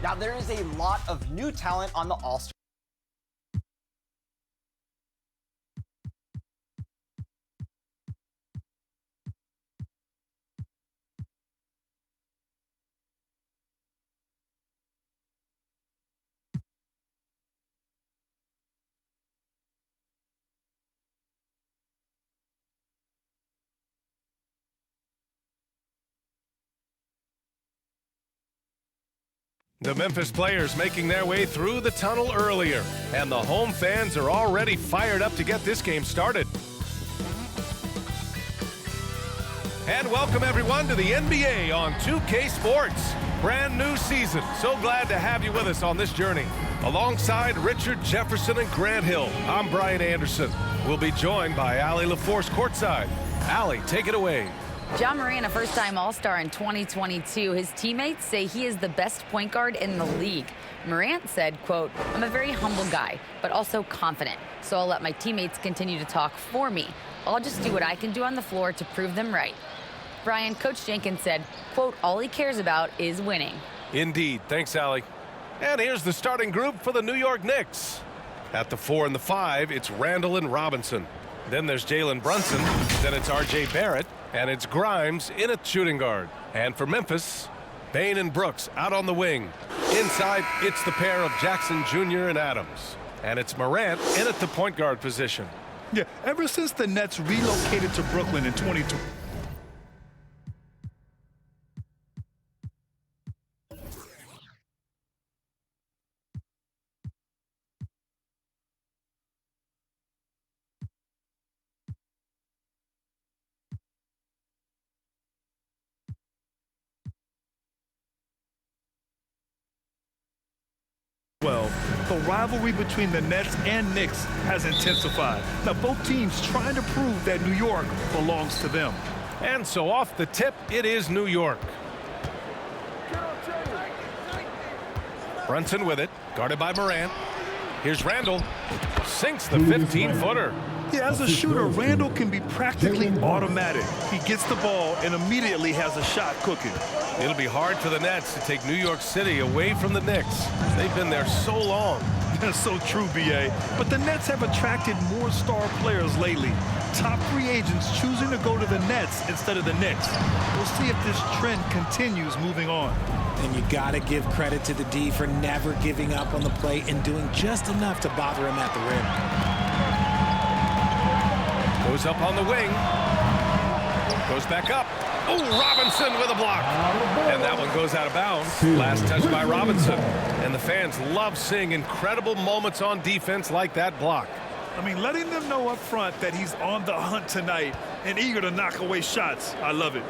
Now, there is a lot of new talent on the All-Star. The Memphis players making their way through the tunnel earlier, and the home fans are already fired up to get this game started. And welcome everyone to the NBA on 2K Sports. Brand new season. So glad to have you with us on this journey. Alongside Richard Jefferson and Grant Hill, I'm Brian Anderson. We'll be joined by Allie LaForce courtside. Allie, take it away. Ja Morant, a first-time All-Star in 2022. His teammates say he is the best point guard in the league. Morant said, quote, "I'm a very humble guy, but also confident. So I'll let my teammates continue to talk for me. I'll just do what I can do on the floor to prove them right." Brian, Coach Jenkins said, quote, "All he cares about is winning." Indeed. Thanks, Allie. And here's the starting group for the New York Knicks. At the 4 and the 5, it's Randall and Robinson. Then there's Jalen Brunson. Then it's R.J. Barrett. And it's Grimes in at shooting guard. And for Memphis, Bane and Brooks out on the wing. Inside, it's the pair of Jackson Jr. and Adams. And it's Morant in at the point guard position. Yeah, ever since the Nets relocated to Brooklyn in 2020. Well, the rivalry between the Nets and Knicks has intensified. Now, both teams trying to prove that New York belongs to them. And so off the tip, it is New York. Brunson with it, guarded by Morant. Here's Randall. Sinks the 15-footer. Yeah, as a shooter, Randall can be practically automatic. He gets the ball and immediately has a shot cooking. It'll be hard for the Nets to take New York City away from the Knicks. They've been there so long. That's so true, B.A. But the Nets have attracted more star players lately. Top free agents choosing to go to the Nets instead of the Knicks. We'll see if this trend continues moving on. And you got to give credit to the D for never giving up on the play and doing just enough to bother him at the rim. Goes up on the wing. Goes back up. Oh, Robinson with a block. And that one goes out of bounds. Last touch by Robinson. And the fans love seeing incredible moments on defense like that block. I mean, letting them know up front that he's on the hunt tonight and eager to knock away shots. I love it.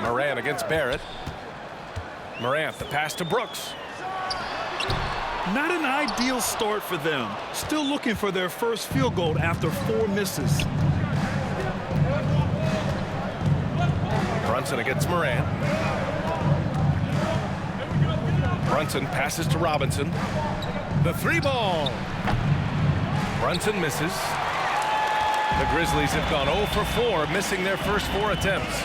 Morant against Barrett. Morant, the pass to Brooks. Not an ideal start for them. Still looking for their first field goal after 4 misses. Brunson against Morant. Brunson passes to Robinson. The 3-ball. Brunson misses. The Grizzlies have gone 0 for 4, missing their first 4 attempts.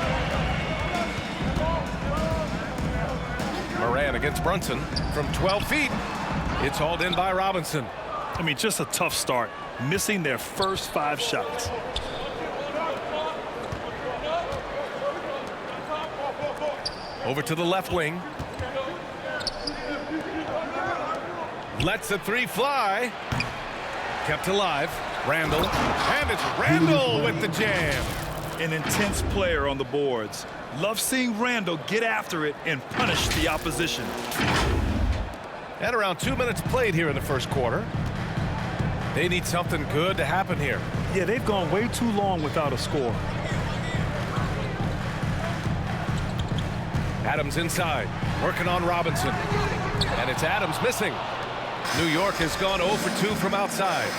Morant against Brunson from 12 feet. It's hauled in by Robinson. I mean, just a tough start, missing their first 5 shots. Over to the left wing. Lets the 3 fly. Kept alive. Randall. And it's Randall with the jam. An intense player on the boards. Love seeing Randall get after it and punish the opposition. At around 2 minutes played here in the first quarter. They need something good to happen here. Yeah, they've gone way too long without a score. Adams inside, working on Robinson. And it's Adams missing. New York has gone 0 for 2 from outside.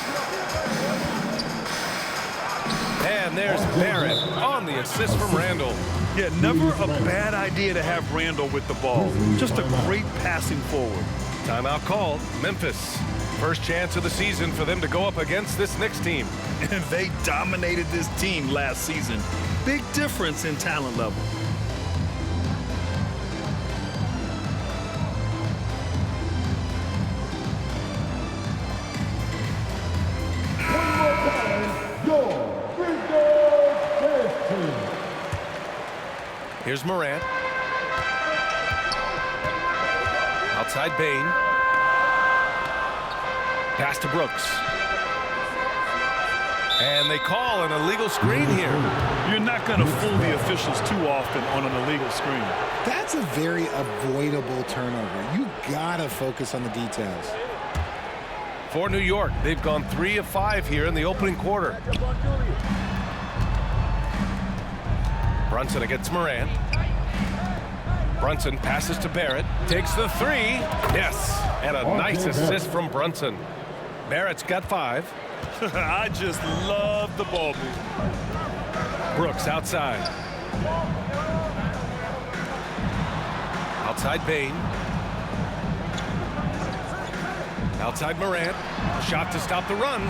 And there's Barrett on the assist from Randall. Yeah, never a bad idea to have Randall with the ball. Just a great passing forward. Timeout called. Memphis. First chance of the season for them to go up against this Knicks team. And they dominated this team last season. Big difference in talent level. Here's Morant. Outside Bain. Pass to Brooks. And they call an illegal screen here. You're not going to fool the officials too often on an illegal screen. That's a very avoidable turnover. You gotta focus on the details. For New York, they've gone 3 of 5 here in the opening quarter. Brunson against Morant. Brunson passes to Barrett. Takes the 3. Yes. And a nice assist from Brunson. Barrett's got 5. I just love the ball move. Brooks outside. Outside Bain. Outside Morant. Shot to stop the run.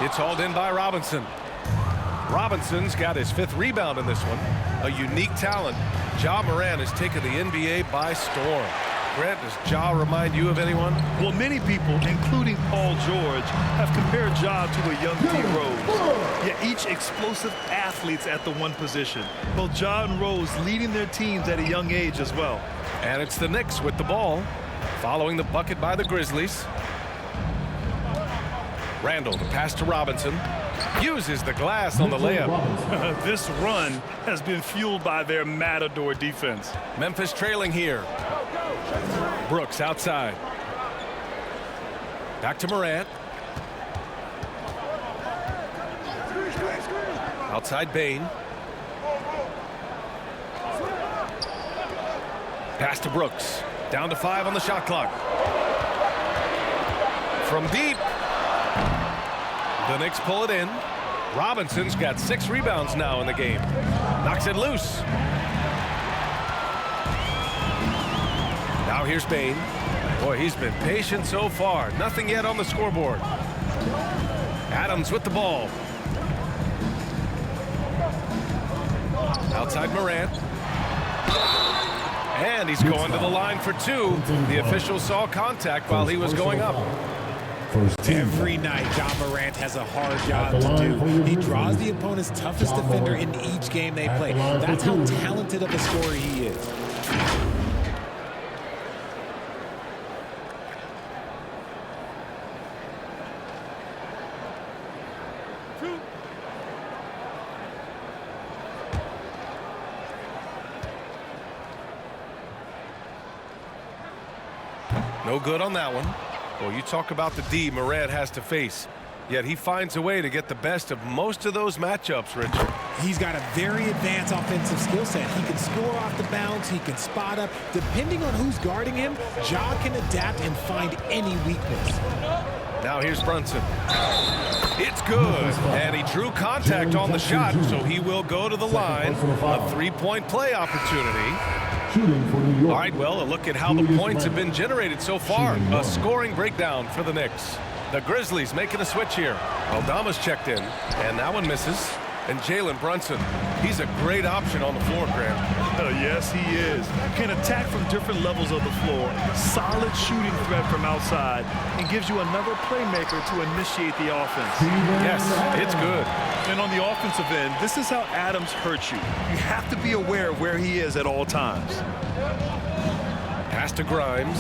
It's hauled in by Robinson. Robinson's got his 5th rebound in this one. A unique talent. Ja Morant has taken the NBA by storm. Grant, does Ja remind you of anyone? Well, many people, including Paul George, have compared Ja to a young D. Rose. Yet each explosive athletes at the one position. Well, Ja and Rose leading their teams at a young age as well. And it's the Knicks with the ball, following the bucket by the Grizzlies. Randall, the pass to Robinson. Uses the glass on the layup. This run has been fueled by their Matador defense. Memphis trailing here. Brooks outside. Back to Morant. Outside Bain. Pass to Brooks. Down to 5 on the shot clock. From deep. The Knicks pull it in. Robinson's got 6 rebounds now in the game. Knocks it loose. Now here's Bain. Boy, he's been patient so far. Nothing yet on the scoreboard. Adams with the ball. Outside Morant. And he's going to the line for 2. The official saw contact while he was going up. Every night, Ja Morant has a hard job to do. He draws the opponent's toughest defender in each game they play. That's how talented of a scorer he is. No good on that one. Well, you talk about the D Morant has to face. Yet he finds a way to get the best of most of those matchups, Richard. He's got a very advanced offensive skill set. He can score off the bounce. He can spot up. Depending on who's guarding him, Ja can adapt and find any weakness. Now here's Brunson. It's good. And he drew contact on the shot, so he will go to the line. A 3-point play opportunity. All right, well, a look at how the points have been generated so far. A scoring breakdown for the Knicks. The Grizzlies making a switch here. Aldama's checked in, and that one misses. And Jalen Brunson, he's a great option on the floor, Grant. Yes, he is. Can attack from different levels of the floor. Solid shooting threat from outside, and gives you another playmaker to initiate the offense. Yes, it's good. And on the offensive end, this is how Adams hurts you. You have to be aware of where he is at all times. Pass to Grimes.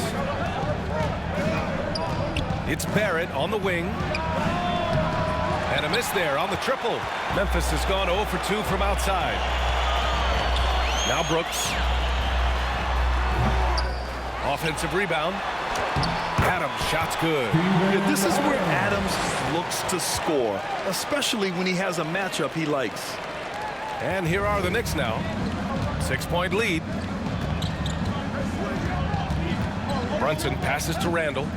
It's Barrett on the wing. And a miss there on the triple. Memphis has gone 0 for 2 from outside. Now Brooks. Offensive rebound. Adams, shot's good. Yeah, this is where Adams looks to score, especially when he has a matchup he likes. And here are the Knicks now. 6-point lead. Brunson passes to Randall.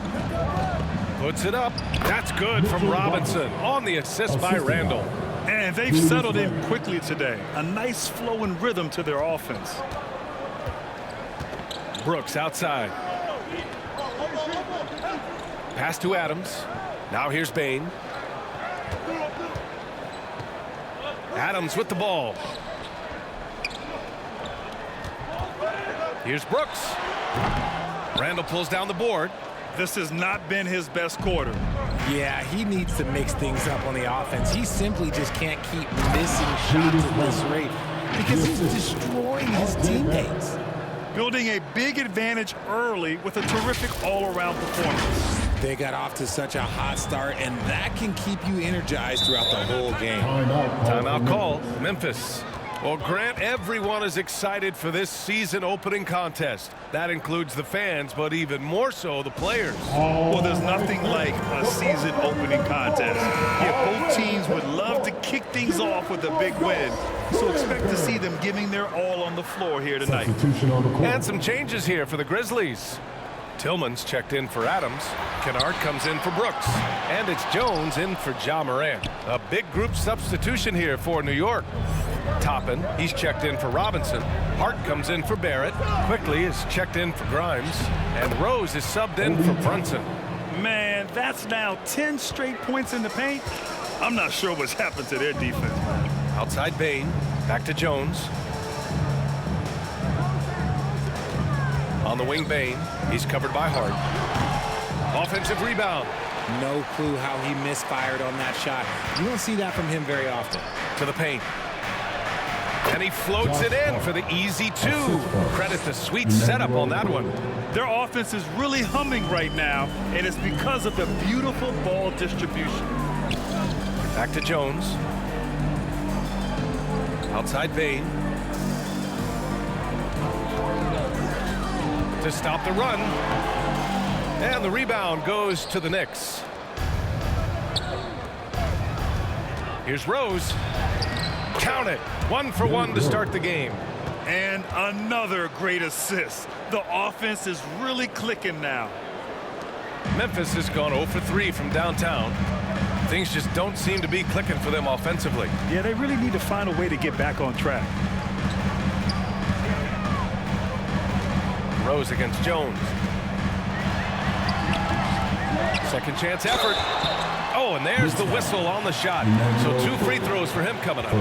Puts it up. That's good from Robinson on the assist by Randall. And they've settled in quickly today. A nice flow and rhythm to their offense. Brooks outside. Pass to Adams. Now here's Bain. Adams with the ball. Here's Brooks. Randall pulls down the board. This has not been his best quarter. Yeah, he needs to mix things up on the offense. He simply just can't keep missing shots at this rate because he's destroying his teammates. Building a big advantage early with a terrific all-around performance. They got off to such a hot start, and that can keep you energized throughout the whole game. Timeout call, Memphis. Well, Grant, everyone is excited for this season opening contest. That includes the fans, but even more so the players. Well, there's nothing like a season opening contest. Yeah, both teams would love to kick things off with a big win. So expect to see them giving their all on the floor here tonight. And some changes here for the Grizzlies. Tillman's checked in for Adams. Kennard comes in for Brooks. And it's Jones in for Ja Morant. A big group substitution here for New York. Toppin, he's checked in for Robinson. Hart comes in for Barrett. Quickly is checked in for Grimes. And Rose is subbed in for Brunson. Man, that's now 10 straight points in the paint. I'm not sure what's happened to their defense. Outside Bain. Back to Jones. On the wing, Bain. He's covered by Hart. Offensive rebound. No clue how he misfired on that shot. You don't see that from him very often. To the paint. And he floats it in for the easy two. Credit the sweet setup on that one. Their offense is really humming right now, and it's because of the beautiful ball distribution. Back to Jones. Outside Bain. To stop the run. And the rebound goes to the Knicks. Here's Rose. Count it. 1 for 1 to start the game. And another great assist. The offense is really clicking now. Memphis has gone 0 for 3 from downtown. Things just don't seem to be clicking for them offensively. Yeah, they really need to find a way to get back on track. Rose against Jones. Second chance effort. Oh, and there's the whistle on the shot. So 2 free throws for him coming up.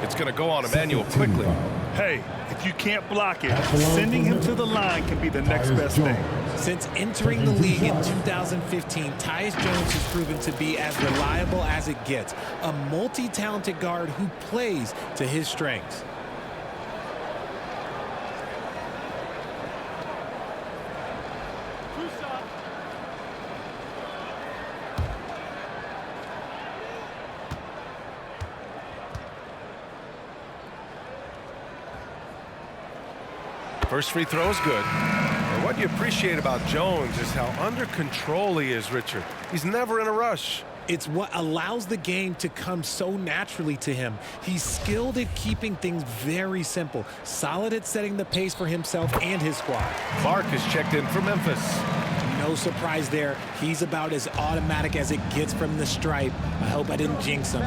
It's going to go on Emmanuel quickly. Hey, if you can't block it, sending him to the line can be the next best thing. Since entering the league in 2015, Tyus Jones has proven to be as reliable as it gets. A multi-talented guard who plays to his strengths. First free throw is good. And what you appreciate about Jones is how under control he is, Richard. He's never in a rush. It's what allows the game to come so naturally to him. He's skilled at keeping things very simple, solid at setting the pace for himself and his squad. Clark is checked in for Memphis. No surprise there. He's about as automatic as it gets from the stripe. I hope I didn't jinx him.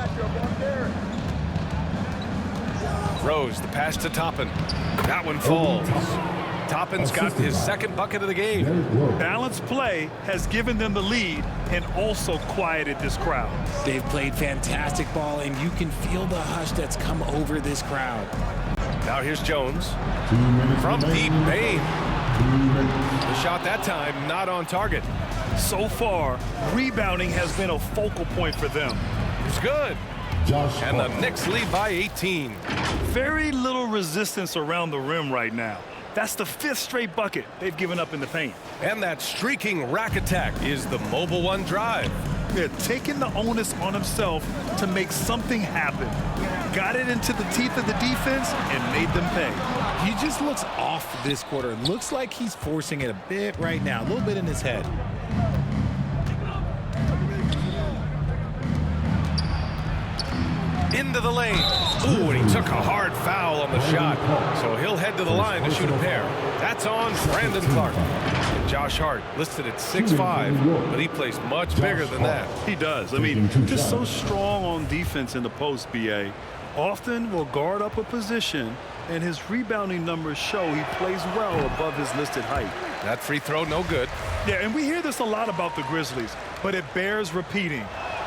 Rose, the pass to Toppin. That one falls. Toppin's got his second bucket of the game. Balanced play has given them the lead and also quieted this crowd. They've played fantastic ball, and you can feel the hush that's come over this crowd. Now here's Jones. From deep, Bain. The shot that time not on target. So far, rebounding has been a focal point for them. It's good. And the Knicks lead by 18. Very little resistance around the rim right now. That's the 5th straight bucket they've given up in the paint. And that streaking rack attack is the Mobile One drive. They're taking the onus on himself to make something happen. Got it into the teeth of the defense and made them pay. He just looks off this quarter. Looks like he's forcing it a bit right now, a little bit in his head. Into the lane. Ooh, and he took a hard foul on the shot. So he'll head to the line to shoot a pair. That's on Brandon Clark. Josh Hart, listed at 6'5", but he plays much bigger than that. He does. I mean, just so strong on defense in the post, B.A. Often will guard up a position, and his rebounding numbers show he plays well above his listed height. That free throw, no good. Yeah, and we hear this a lot about the Grizzlies, but it bears repeating.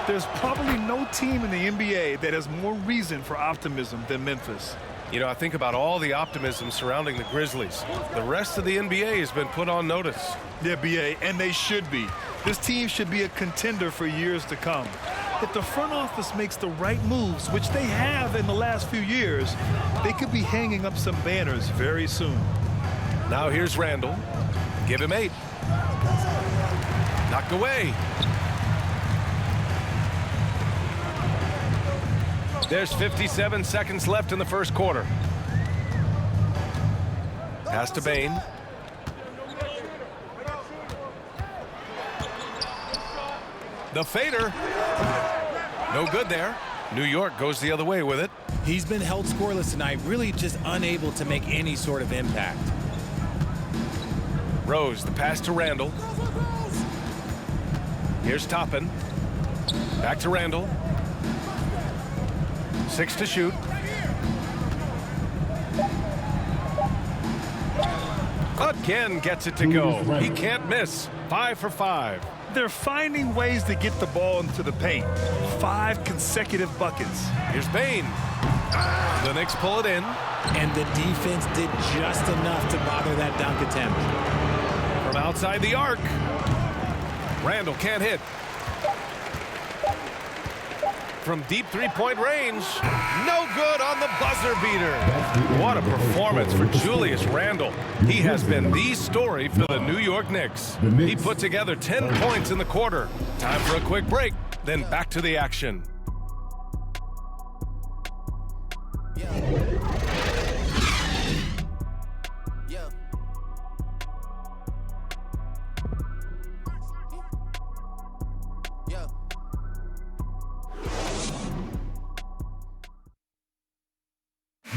There's probably no team in the NBA that has more reason for optimism than Memphis. You know, I think about all the optimism surrounding the Grizzlies. The rest of the NBA has been put on notice. Yeah, B.A., and they should be. This team should be a contender for years to come. If the front office makes the right moves, which they have in the last few years, they could be hanging up some banners very soon. Now here's Randall. Give him 8. Knocked away. There's 57 seconds left in the first quarter. Pass to Bane. The fader. No good there. New York goes the other way with it. He's been held scoreless tonight, really just unable to make any sort of impact. Rose, the pass to Randall. Here's Toppin. Back to Randall. 6 to shoot. Again gets it to go. He can't miss. 5 for 5. They're finding ways to get the ball into the paint. 5 consecutive buckets. Here's Bane. The Knicks pull it in. And the defense did just enough to bother that dunk attempt. From outside the arc. Randall can't hit. From deep three-point range. No good on the buzzer beater. What a performance for Julius Randle. He has been the story for the New York Knicks. He put together 10 points in the quarter. Time for a quick break, then back to the action.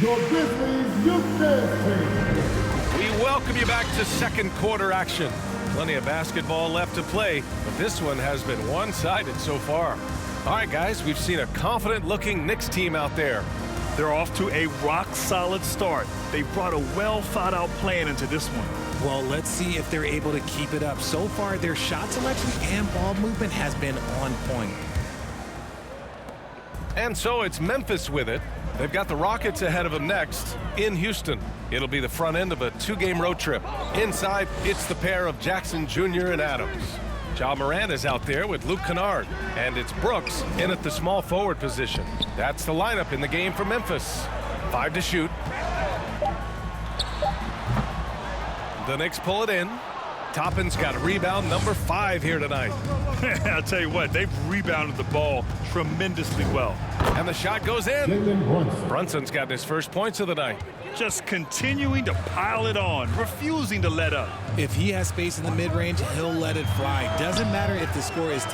Your Grizzlies Youth Dance Team. We welcome you back to second quarter action. Plenty of basketball left to play, but this one has been one-sided so far. All right, guys, we've seen a confident-looking Knicks team out there. They're off to a rock-solid start. They brought a well-thought-out plan into this one. Well, let's see if they're able to keep it up. So far, their shot selection and ball movement has been on point. And so it's Memphis with it. They've got the Rockets ahead of them next in Houston. It'll be the front end of a 2-game road trip. Inside, it's the pair of Jackson Jr. and Adams. Ja Morant is out there with Luke Kennard. And it's Brooks in at the small forward position. That's the lineup in the game for Memphis. 5 to shoot. The Knicks pull it in. Toppin's got rebound number 5 here tonight. I'll tell you what, they've rebounded the ball tremendously well. And the shot goes in. Brunson's got his first points of the night. Just continuing to pile it on, refusing to let up. If he has space in the mid-range, he'll let it fly. Doesn't matter if the score is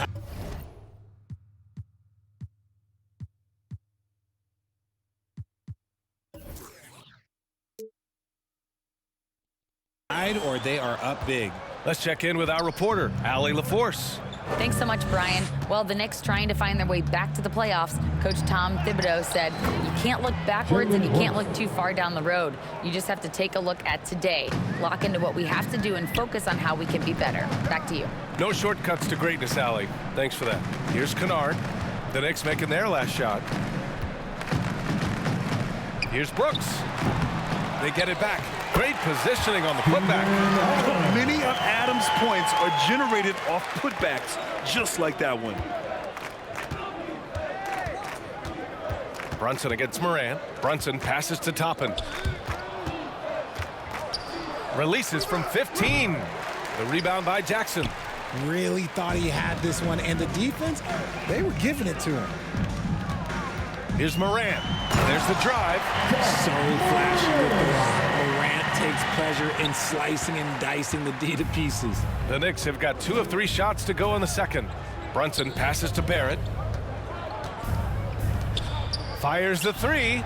tied or they are up big. Let's check in with our reporter, Allie LaForce. Thanks so much, Brian. Well, the Knicks trying to find their way back to the playoffs. Coach Tom Thibodeau said, you can't look backwards and you can't look too far down the road. You just have to take a look at today, lock into what we have to do, and focus on how we can be better. Back to you. No shortcuts to greatness, Allie. Thanks for that. Here's Kennard. The Knicks making their last shot. Here's Brooks. They get it back. Great positioning on the putback. Many of Adams' points are generated off putbacks, just like that one. Brunson against Morant. Brunson passes to Toppin. Releases from 15. The rebound by Jackson. Really thought he had this one, and the defense, they were giving it to him. Here's Morant. There's the drive. So flashy with the ball. Morant takes pleasure in slicing and dicing the D to pieces. The Knicks have got 2 of 3 shots to go in the second. Brunson passes to Barrett. Fires the 3.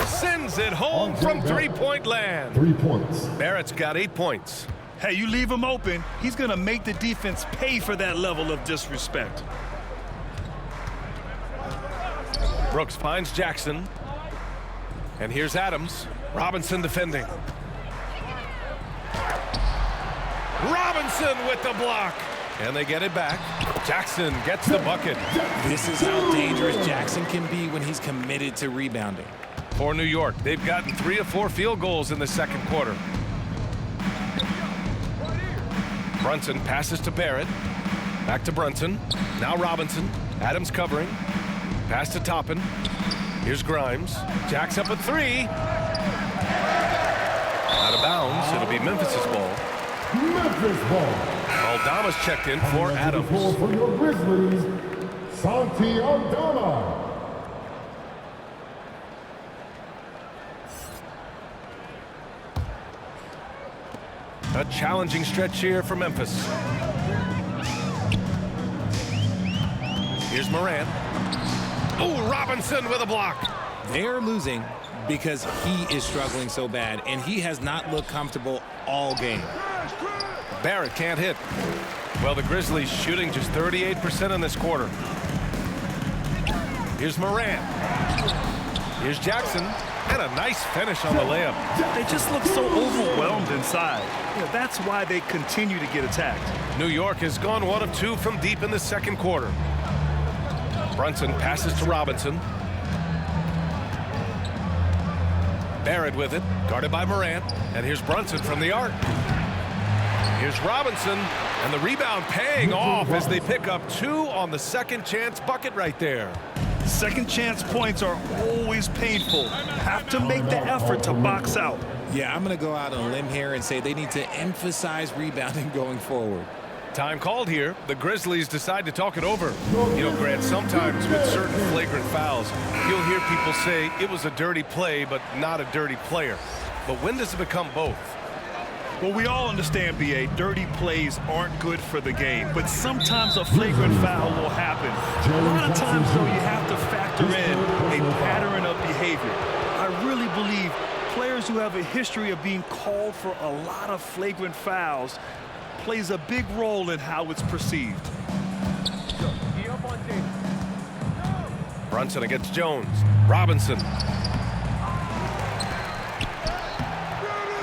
Sends it home from three-point land. 3 points. Barrett's got 8 points. Hey, you leave him open, he's going to make the defense pay for that level of disrespect. Brooks finds Jackson. And here's Adams. Robinson defending. Robinson with the block. And they get it back. Jackson gets the bucket. This is how dangerous Jackson can be when he's committed to rebounding. For New York, they've gotten 3 of 4 field goals in the second quarter. Brunson passes to Barrett. Back to Brunson. Now Robinson. Adams covering. Pass to Toppin. Here's Grimes. Jack's up a 3. Out of bounds. It'll be Memphis's ball. Memphis ball. Aldama's checked in for Adams. For your Grizzlies, Santi Aldama. A challenging stretch here for Memphis. Here's Morant. Oh, Robinson with a block. They're losing because he is struggling so bad, and he has not looked comfortable all game. Barrett can't hit. Well, the Grizzlies shooting just 38% in this quarter. Here's Morant. Here's Jackson. And a nice finish on the layup. They just look so overwhelmed inside. That's why they continue to get attacked. New York has gone 1 of 2 from deep in the second quarter. Brunson passes to Robinson. Barrett with it, guarded by Morant. And here's Brunson from the arc. Here's Robinson, and the rebound paying off as they pick up 2 on the second chance bucket right there. Second chance points are always painful. Have to make the effort to box out. Yeah, I'm going to go out on a limb here and say they need to emphasize rebounding going forward. Time called here. The Grizzlies decide to talk it over. You know, Grant, sometimes with certain flagrant fouls, you'll hear people say it was a dirty play, but not a dirty player. But when does it become both? Well, we all understand, B.A., dirty plays aren't good for the game, but sometimes a flagrant foul will happen. A lot of times, though, you have to factor in a pattern of behavior. I really believe players who have a history of being called for a lot of flagrant fouls plays a big role in how it's perceived. Brunson against Jones. Robinson.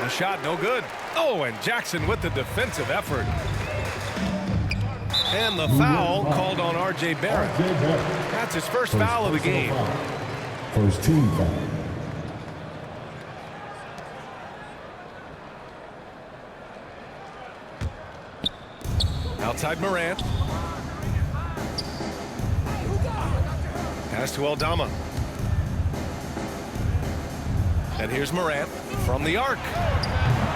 The shot no good. Oh, and Jackson with the defensive effort. And the foul called on R.J. Barrett. That's his first foul of the game. First team foul. Outside Morant. Pass to Aldama. And here's Morant from the arc.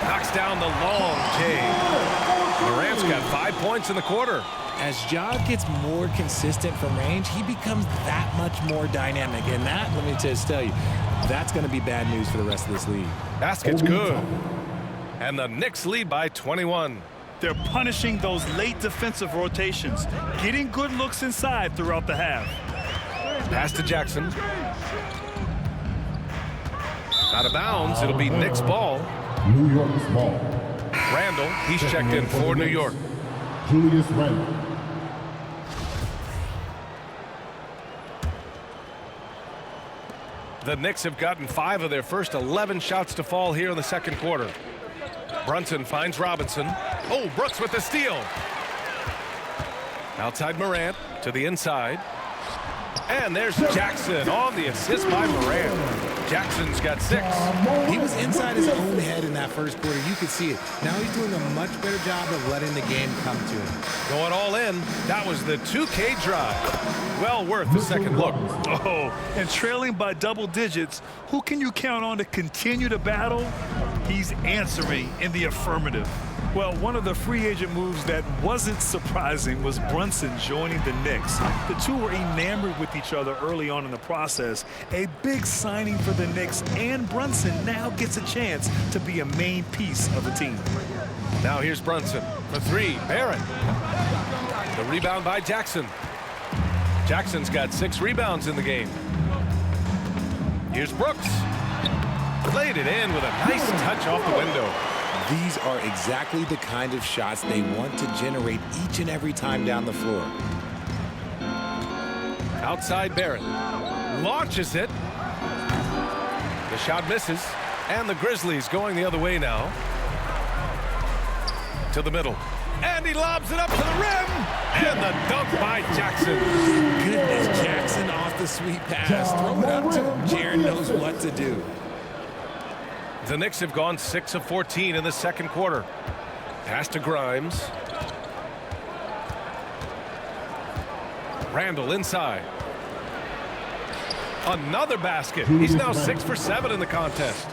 Knocks down the long J. Morant's got 5 points in the quarter. As Ja gets more consistent from range, he becomes that much more dynamic. And that, let me just tell you, that's going to be bad news for the rest of this league. Basket's good. And the Knicks lead by 21. They're punishing those late defensive rotations, getting good looks inside throughout the half. Pass to Jackson. Out of bounds. It'll be Knicks ball. New York's ball. Randall, he's checked in for New York. Julius Randall. The Knicks have gotten 5 of their first 11 shots to fall here in the second quarter. Brunson finds Robinson. Oh, Brooks with the steal. Outside Morant to the inside. And there's Jackson on the assist by Morant. Jackson's got 6. He was inside his own head in that first quarter. You could see it. Now he's doing a much better job of letting the game come to him. Going all in. That was the 2K drive. Well worth the second look. Oh, and trailing by double digits, who can you count on to continue to battle? He's answering in the affirmative. Well, one of the free agent moves that wasn't surprising was Brunson joining the Knicks. The two were enamored with each other early on in the process. A big signing for the Knicks, and Brunson now gets a chance to be a main piece of the team. Now here's Brunson for 3. Barrett. The rebound by Jackson. Jackson's got 6 rebounds in the game. Here's Brooks. Laid it in with a nice touch off the window. These are exactly the kind of shots they want to generate each and every time down the floor. Outside Barrett. Launches it. The shot misses. And the Grizzlies going the other way now. To the middle. And he lobs it up to the rim. And the dunk by Jackson. Goodness, Jackson off the sweet pass. Throw it up to him. Jaron knows what to do. The Knicks have gone 6 of 14 in the second quarter. Pass to Grimes. Randall inside. Another basket. He's now 6 for 7 in the contest.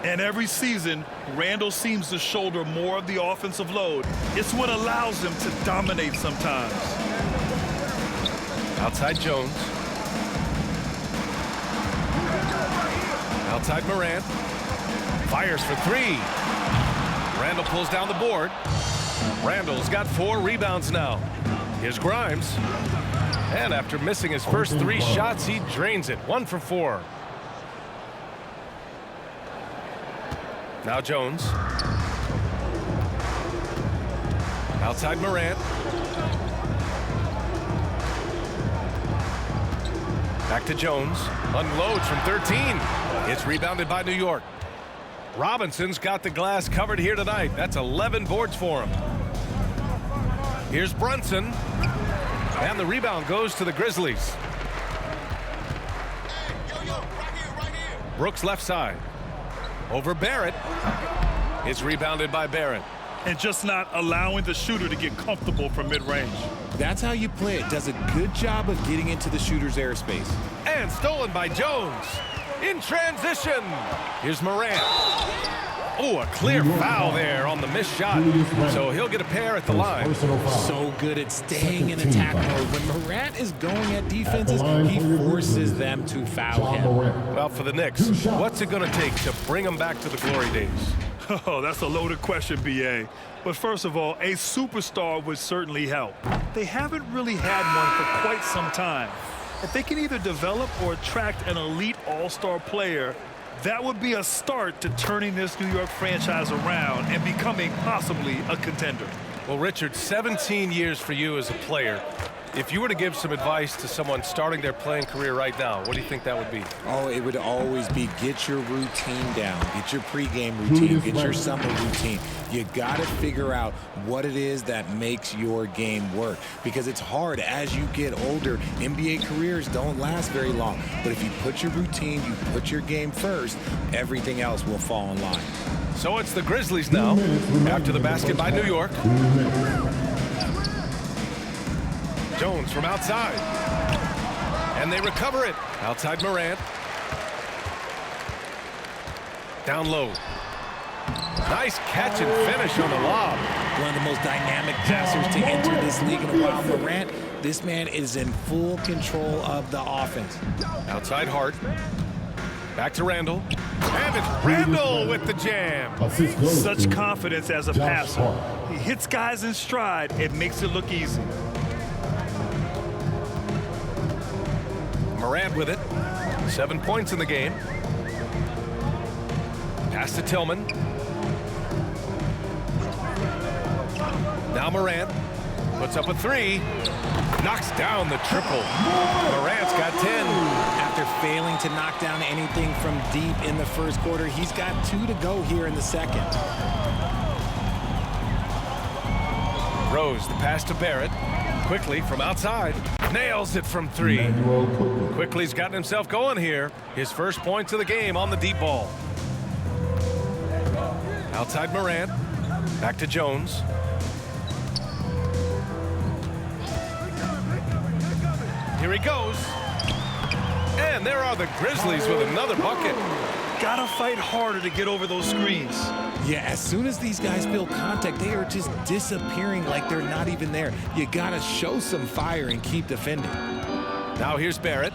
And every season, Randall seems to shoulder more of the offensive load. It's what allows him to dominate sometimes. Outside Jones. Outside Morant. Fires for 3. Randall pulls down the board. Randall's got 4 rebounds now. Here's Grimes. And after missing his first 3 shots, he drains it. 1 for 4. Now Jones. Outside Morant. Back to Jones. Unloads from 13. It's rebounded by New York. Robinson's got the glass covered here tonight. That's 11 boards for him. Here's Brunson. And the rebound goes to the Grizzlies. Brooks left side. Over Barrett. It's rebounded by Barrett. And just not allowing the shooter to get comfortable from mid-range. That's how you play it. Does a good job of getting into the shooter's airspace. And stolen by Jones. In transition. Here's Morant. Oh, a clear foul there on the missed shot. So he'll get a pair at the line. So good at staying in attack mode. When Morant is going at defenses, he forces them to foul him. Well, for the Knicks, what's it going to take to bring them back to the glory days? Oh, that's a loaded question, B.A. But first of all, a superstar would certainly help. They haven't really had one for quite some time. If they can either develop or attract an elite all-star player, that would be a start to turning this New York franchise around and becoming possibly a contender. Well, Richard, 17 years for you as a player. If you were to give some advice to someone starting their playing career right now, what do you think that would be? Oh, it would always be get your routine down. Get your pregame routine. Get your summer routine. You got to figure out what it is that makes your game work. Because it's hard as you get older. NBA careers don't last very long. But if you put your routine, you put your game first, everything else will fall in line. So it's the Grizzlies now, after the basket by New York. Jones from outside. And they recover it. Outside Morant. Down low. Nice catch and finish on the lob. One of the most dynamic passers to enter this league in a while. Morant, this man is in full control of the offense. Outside Hart. Back to Randall. And it's Randall with the jam. Such confidence as a passer. He hits guys in stride. It makes it look easy. Morant with it. 7 points in the game. Pass to Tillman. Now Morant puts up a 3. Knocks down the triple. Morant's got 10. After failing to knock down anything from deep in the first quarter, he's got 2 to go here in the second. Rose, the pass to Barrett. Quickly from outside. Nails it from 3. Quickly's gotten himself going here. His first points of the game on the deep ball. Outside Morant. Back to Jones. Here he goes. And there are the Grizzlies with another bucket. Gotta fight harder to get over those screens. Yeah, as soon as these guys feel contact, they are just disappearing like they're not even there. You gotta show some fire and keep defending. Now here's Barrett.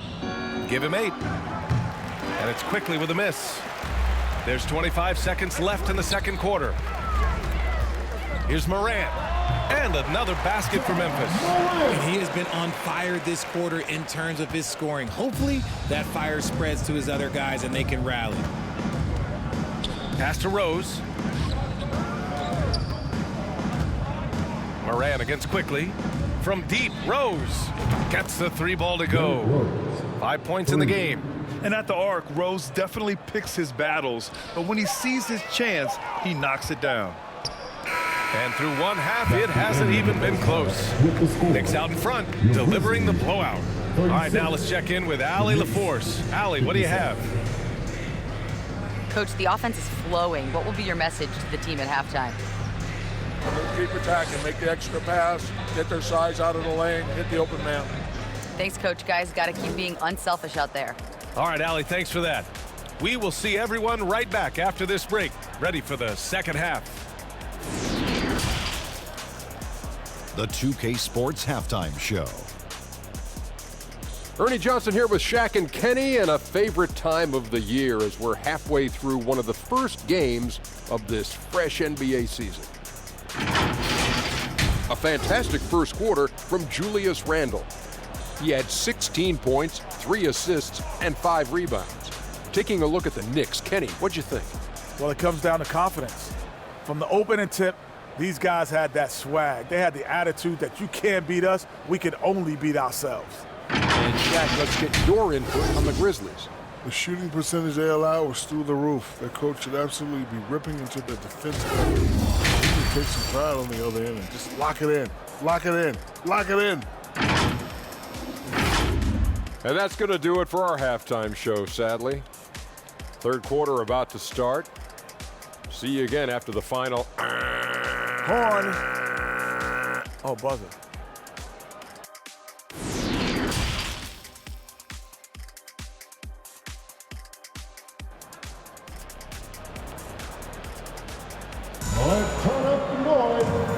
Give him 8. And it's Quickly with a miss. There's 25 seconds left in the second quarter. Here's Morant. And another basket for Memphis. And he has been on fire this quarter in terms of his scoring. Hopefully that fire spreads to his other guys and they can rally. Pass to Rose. Moran against quickly. From deep, Rose gets the 3-ball to go. 5 points in the game. And at the arc, Rose definitely picks his battles, but when he sees his chance, he knocks it down. And through one half, it hasn't even been close. Knicks out in front, delivering the blowout. All right, now let's check in with Allie LaForce. Allie, what do you have? Coach, the offense is flowing. What will be your message to the team at halftime? Keep attacking, make the extra pass, get their size out of the lane, hit the open man. Thanks, Coach. Guys, got to keep being unselfish out there. All right, Allie, thanks for that. We will see everyone right back after this break, ready for the second half. The 2K Sports Halftime Show. Ernie Johnson here with Shaq and Kenny, and a favorite time of the year as we're halfway through one of the first games of this fresh NBA season. A fantastic first quarter from Julius Randle. He had 16 points, 3 assists, and 5 rebounds. Taking a look at the Knicks, Kenny, what'd you think? Well, it comes down to confidence. From the opening tip, these guys had that swag. They had the attitude that you can't beat us, we can only beat ourselves. And Shaq, let's get your input on the Grizzlies. The shooting percentage they allow was through the roof. Their coach should absolutely be ripping into the defensive effort. He can take some pride on the other end and just lock it in, lock it in, lock it in. And that's going to do it for our halftime show, sadly. Third quarter about to start. See you again after the final. Horn. Oh, buzzer.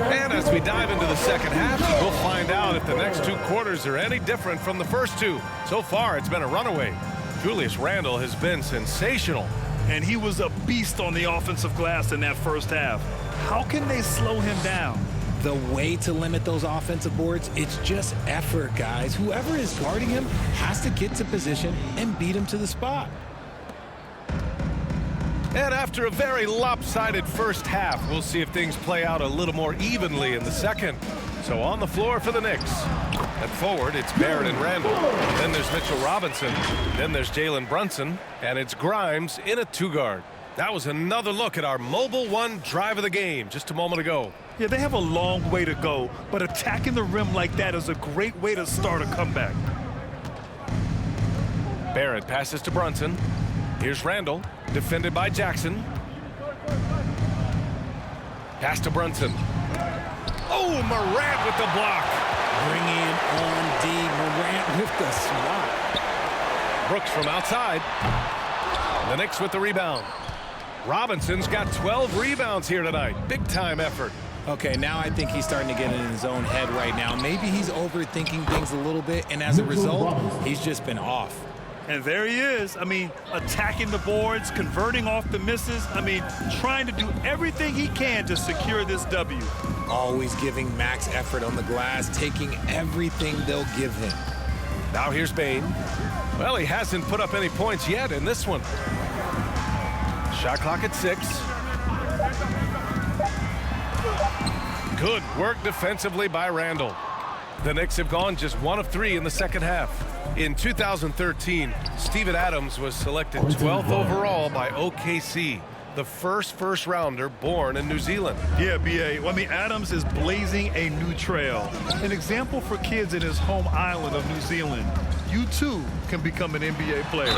And as we dive into the second half, we'll find out if the next 2 quarters are any different from the first 2. So far, it's been a runaway. Julius Randle has been sensational. And he was a beast on the offensive glass in that first half. How can they slow him down? The way to limit those offensive boards, it's just effort, guys. Whoever is guarding him has to get to position and beat him to the spot. And after a very lopsided first half, we'll see if things play out a little more evenly in the second. So on the floor for the Knicks. At forward, it's Barrett and Randall. Then there's Mitchell Robinson. Then there's Jalen Brunson. And it's Grimes in a 2-guard. That was another look at our Mobile One drive of the game just a moment ago. Yeah, they have a long way to go, but attacking the rim like that is a great way to start a comeback. Barrett passes to Brunson. Here's Randall, defended by Jackson. Pass to Brunson. Oh, Morant with the block. Bringing on D. Morant with the swat. Brooks from outside. The Knicks with the rebound. Robinson's got 12 rebounds here tonight. Big time effort. Okay, now I think he's starting to get in his own head right now. Maybe he's overthinking things a little bit, and as a result, he's just been off. And there he is. I mean, attacking the boards, converting off the misses. I mean, trying to do everything he can to secure this W. Always giving max effort on the glass, taking everything they'll give him. Now here's Bane. Well, he hasn't put up any points yet in this one. Shot clock at 6. Good work defensively by Randall. The Knicks have gone just 1 of 3 in the second half. In 2013, Steven Adams was selected 12th overall by OKC, the first rounder born in New Zealand. Yeah, B.A. Well, I mean, Adams is blazing a new trail. An example for kids in his home island of New Zealand. You, too, can become an NBA player.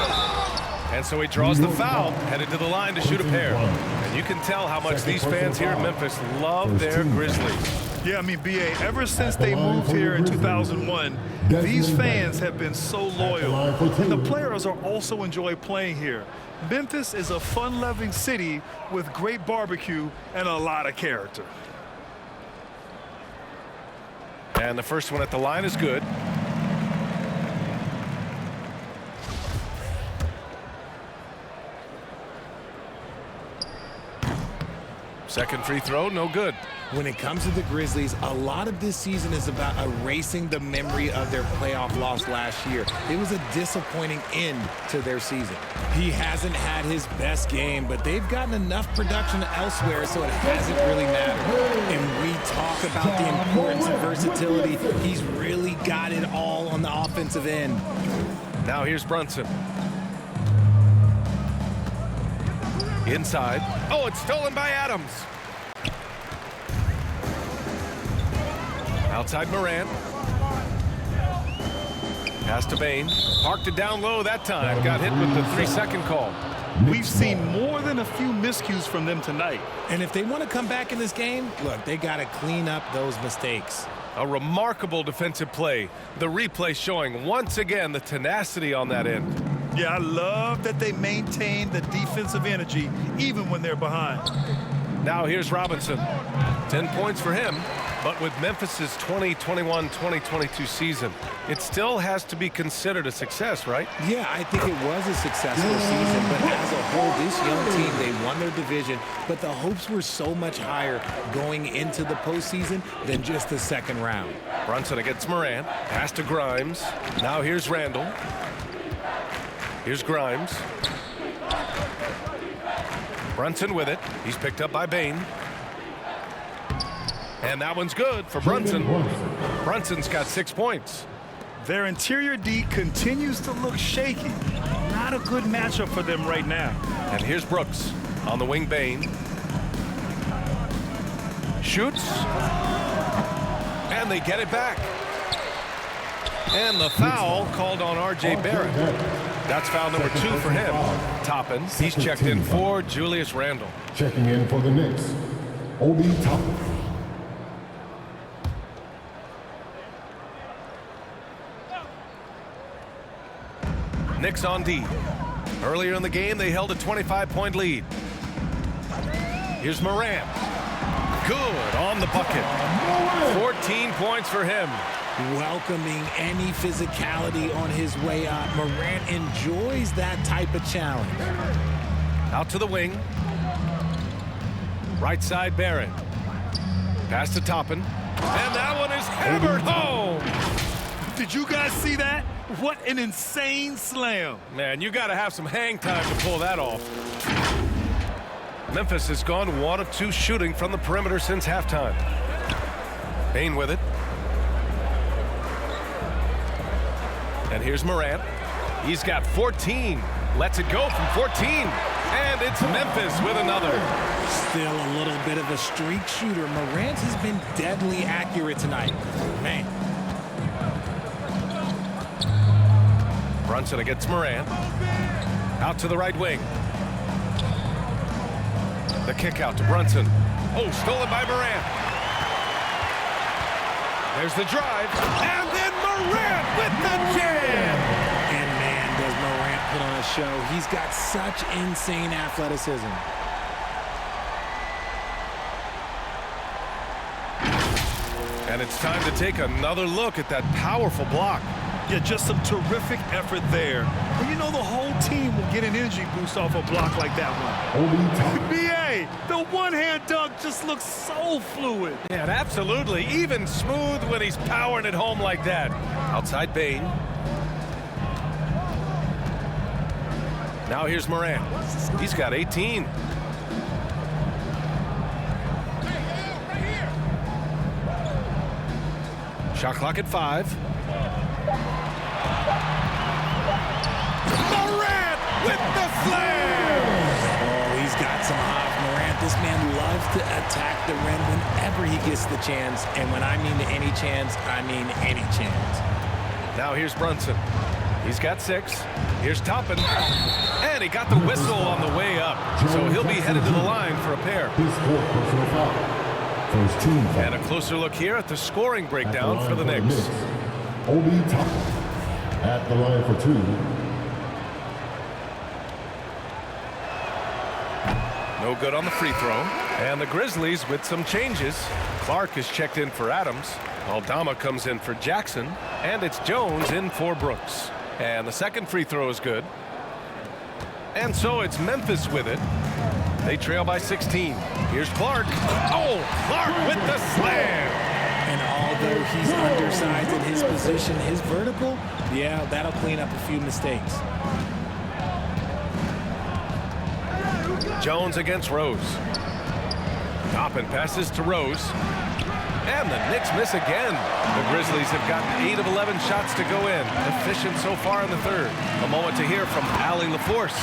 And so he draws the foul, headed to the line to shoot a pair. And you can tell how much these fans here in Memphis love their Grizzlies. Yeah, I mean, B.A., ever since they moved here in 2001, these fans have been so loyal. And the players are also enjoy playing here. Memphis is a fun-loving city with great barbecue and a lot of character. And the first one at the line is good. Second free throw, no good. When it comes to the Grizzlies, a lot of this season is about erasing the memory of their playoff loss last year. It was a disappointing end to their season. He hasn't had his best game, but they've gotten enough production elsewhere, so it hasn't really mattered. And we talk about the importance of versatility. He's really got it all on the offensive end. Now here's Brunson. Inside. Oh, it's stolen by Adams. Outside Morant. Pass to Bain. Parked it down low that time. Got hit with the 3-second call. We've seen more than a few miscues from them tonight. And if they want to come back in this game, look, they got to clean up those mistakes. A remarkable defensive play. The replay showing once again the tenacity on that end. Yeah, I love that they maintain the defensive energy even when they're behind. Now here's Robinson. 10 points for him. But with Memphis's 2021-2022 season, it still has to be considered a success, right? Yeah, I think it was a successful season, but as a whole, this young team, they won their division, but the hopes were so much higher going into the postseason than just the second round. Brunson against Morant. Pass to Grimes. Now here's Randall. Here's Grimes. Brunson with it. He's picked up by Bain. And that one's good for Brunson. Brunson's got 6 points. Their interior D continues to look shaky. Not a good matchup for them right now. And here's Brooks on the wing. Bain shoots. And they get it back. And the foul called on R.J. Barrett. That's foul number 2 for him. Toppin. He's checked in for Julius Randle. Checking in for the Knicks, Obi Toppin. Knicks on D. Earlier in the game, they held a 25-point lead. Here's Morant. Good on the bucket. 14 points for him. Welcoming any physicality on his way up. Morant enjoys that type of challenge. Out to the wing. Right side, Barrett. Pass to Toppin. And that one is hammered home. Did you guys see that? What an insane slam. Man, you got to have some hang time to pull that off. Memphis has gone 1 of 2 shooting from the perimeter since halftime. Bain with it. And here's Morant. He's got 14. Lets it go from 14. And it's Memphis with another. Still a little bit of a streak shooter. Morant has been deadly accurate tonight. Man. Brunson against Morant. Out to the right wing. The kick out to Brunson. Oh, stolen by Morant. There's the drive. And then Morant with the jam. And man, does Morant put on a show. He's got such insane athleticism. And it's time to take another look at that powerful block. Yeah, just some terrific effort there. Well, you know the whole team will get an energy boost off a block like that one. BA, the one-hand dunk just looks so fluid. Yeah, absolutely. Even smooth when he's powering it home like that. Outside Bain. Now here's Morant. He's got 18. Shot clock at 5. Morant with the slam! Oh, he's got some hop. Morant, this man loves to attack the rim whenever he gets the chance. And when I mean any chance, I mean any chance. Now here's Brunson. He's got 6. Here's Toppin. And he got the whistle on the way up. So he'll be headed to the line for a pair. And a closer look here at the scoring breakdown for the Knicks. Obi Toppin at the line for 2. No good on the free throw. And the Grizzlies with some changes. Clark is checked in for Adams. Aldama comes in for Jackson. And it's Jones in for Brooks. And the second free throw is good. And so it's Memphis with it. They trail by 16. Here's Clark. Oh, Clark with the slam. And although he's undersized in his position, his vertical, yeah, that'll clean up a few mistakes. Jones against Rose. Toppin passes to Rose. And the Knicks miss again. The Grizzlies have gotten 8 of 11 shots to go in. Efficient so far in the third. A moment to hear from Allie LaForce.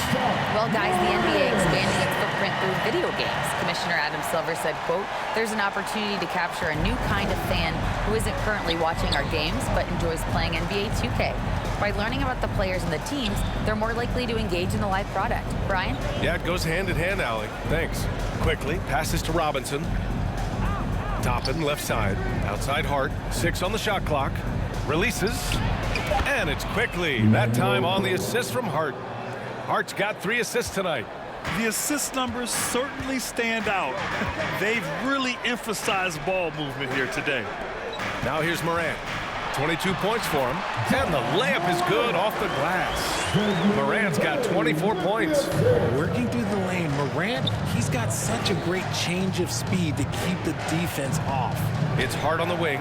Well, guys, the NBA expanding its footprint through video games. Commissioner Adam Silver said, quote, there's an opportunity to capture a new kind of fan who isn't currently watching our games but enjoys playing NBA 2K. By learning about the players and the teams, they're more likely to engage in the live product. Brian? Yeah, it goes hand in hand, Allie. Thanks. Quickly, passes to Robinson. Toppin, left side. Outside Hart. 6 on the shot clock. Releases. And it's Quickly. That time on the assist from Hart. Hart's got 3 assists tonight. The assist numbers certainly stand out. They've really emphasized ball movement here today. Now here's Morant. 22 points for him. And the layup is good off the glass. Morant's got 24 points. Working through the lane, Morant, he's got such a great change of speed to keep the defense off. It's Hart on the wing.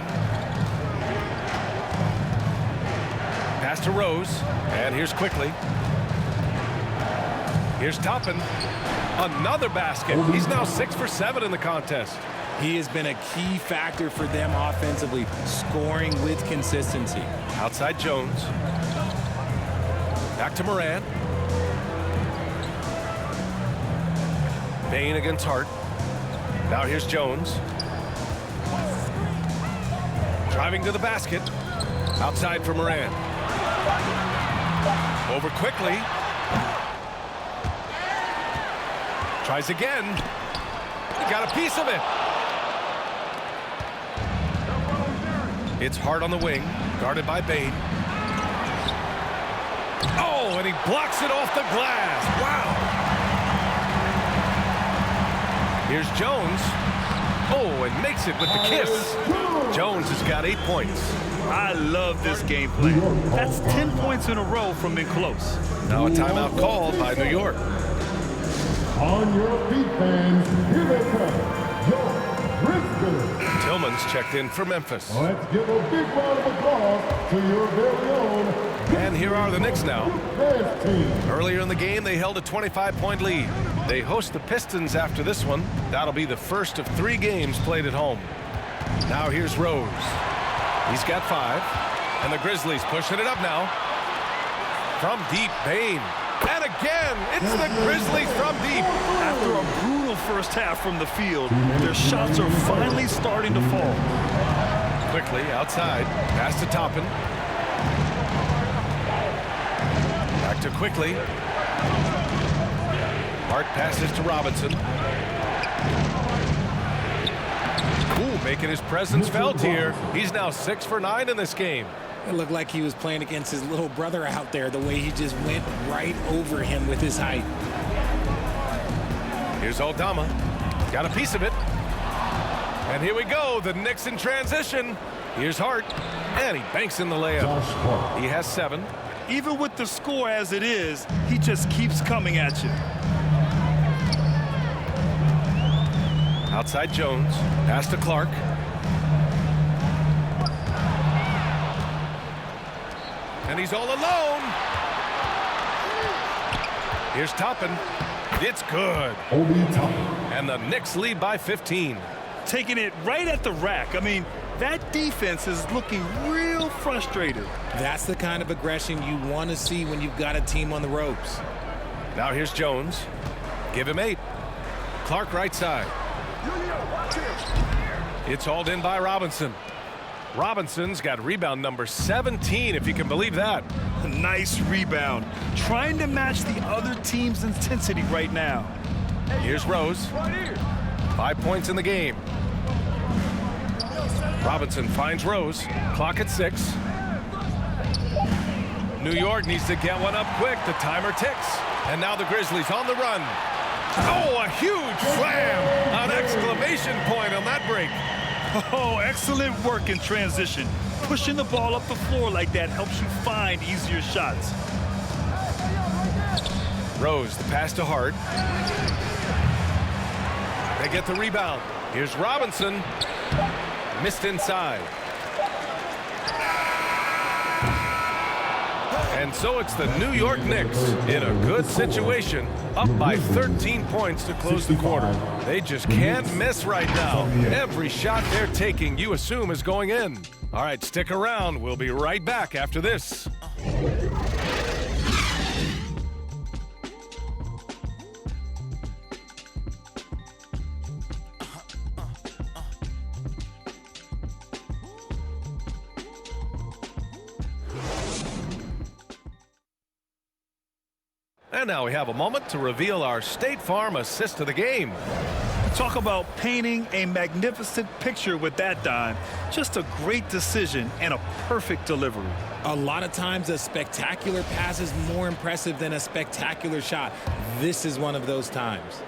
Pass to Rose. And here's Quickly. Here's Toppin. Another basket. He's now 6 for 7 in the contest. He has been a key factor for them offensively, scoring with consistency. Outside Jones. Back to Morant. Bain against Hart. Now here's Jones. Driving to the basket. Outside for Morant. Over Quickly. Tries again. He got a piece of it. It's Hart on the wing, guarded by Bain. Oh, and he blocks it off the glass. Wow. Here's Jones. Oh, and makes it with the kiss. Jones has got 8 points. I love this game plan. That's 10 points in a row from being close. Now a timeout called by New York. On your feet, fans, here they come. Your Grizzlies. Tillman's checked in for Memphis. Let's give a big round of applause to your very own. And here are the Knicks now. Team. Earlier in the game, they held a 25-point lead. They host the Pistons after this one. That'll be the first of 3 games played at home. Now here's Rose. He's got 5. And the Grizzlies pushing it up now. From deep, Bain. And again, it's the Grizzlies from deep. After a brutal first half from the field, their shots are finally starting to fall. Quickly outside, pass to Toppin. Back to Quickly. Hart passes to Robinson. Ooh, making his presence felt here. He's now 6 for 9 in this game. It looked like he was playing against his little brother out there, the way he just went right over him with his height. Here's Aldama. Got a piece of it. And here we go, the Knicks in transition. Here's Hart. And he banks in the layup. He has 7. Even with the score as it is, he just keeps coming at you. Outside Jones. Pass to Clark. And he's all alone. Here's Toppin. It's good. And the Knicks lead by 15. Taking it right at the rack. I mean, that defense is looking real frustrated. That's the kind of aggression you want to see when you've got a team on the ropes. Now here's Jones. Give him 8. Clark right side. It's hauled in by Robinson. Robinson's got rebound number 17, if you can believe that. Nice rebound. Trying to match the other team's intensity right now. Here's Rose. 5 points in the game. Robinson finds Rose. Clock at 6. New York needs to get one up quick. The timer ticks. And now the Grizzlies on the run. Oh, a huge slam! An exclamation point on that break. Oh, excellent work in transition. Pushing the ball up the floor like that helps you find easier shots. Rose, the pass to Hart. They get the rebound. Here's Robinson. Missed inside. And so it's the New York Knicks in a good situation, up by 13 points to close the quarter. They just can't miss right now. Every shot they're taking, you assume, is going in. All right, stick around. We'll be right back after this. And now we have a moment to reveal our State Farm assist of the game. Talk about painting a magnificent picture with that dime. Just a great decision and a perfect delivery. A lot of times a spectacular pass is more impressive than a spectacular shot. This is one of those times.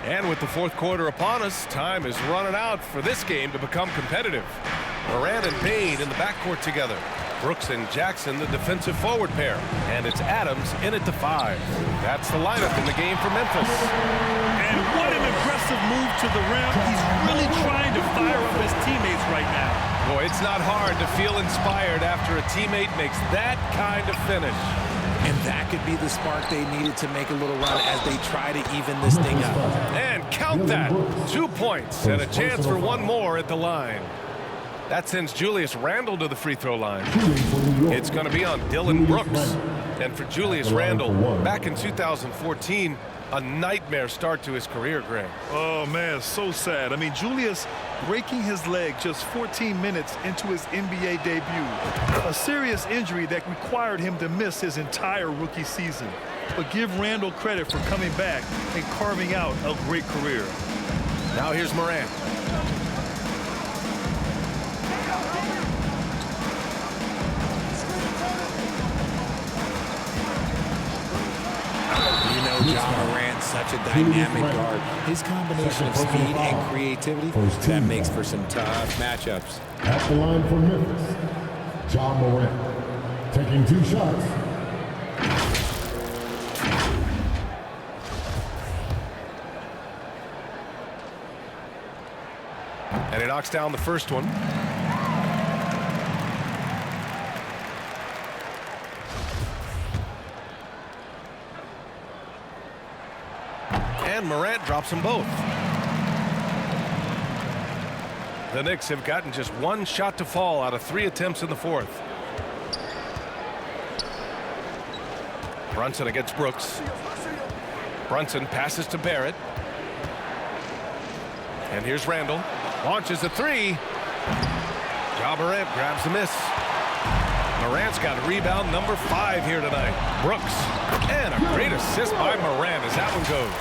And with the fourth quarter upon us, time is running out for this game to become competitive. Morant and Payne in the backcourt together. Brooks and Jackson, the defensive forward pair. And it's Adams in at the 5. That's the lineup in the game for Memphis. And what an impressive move to the rim. He's really trying to fire up his teammates right now. Boy, it's not hard to feel inspired after a teammate makes that kind of finish. And that could be the spark they needed to make a little run as they try to even this thing up. And count that. 2 points and a chance for one more at the line. That sends Julius Randle to the free throw line. It's going to be on Dylan Brooks. And for Julius Randle, back in 2014, a nightmare start to his career, Greg. Oh, man, so sad. I mean, Julius breaking his leg just 14 minutes into his NBA debut. A serious injury that required him to miss his entire rookie season. But give Randle credit for coming back and carving out a great career. Now here's Morant. Ja Morant, such a dynamic guard. His combination of speed and creativity, that makes for some tough matchups. At the line for Memphis, Ja Morant, taking 2 shots. And he knocks down the first one. And Morant drops them both. The Knicks have gotten just 1 shot to fall out of 3 attempts in the fourth. Brunson against Brooks. Brunson passes to Barrett. And here's Randle. Launches a 3. Ja Morant grabs the miss. Morant's got rebound number 5 here tonight. Brooks. And a great assist by Morant as that one goes.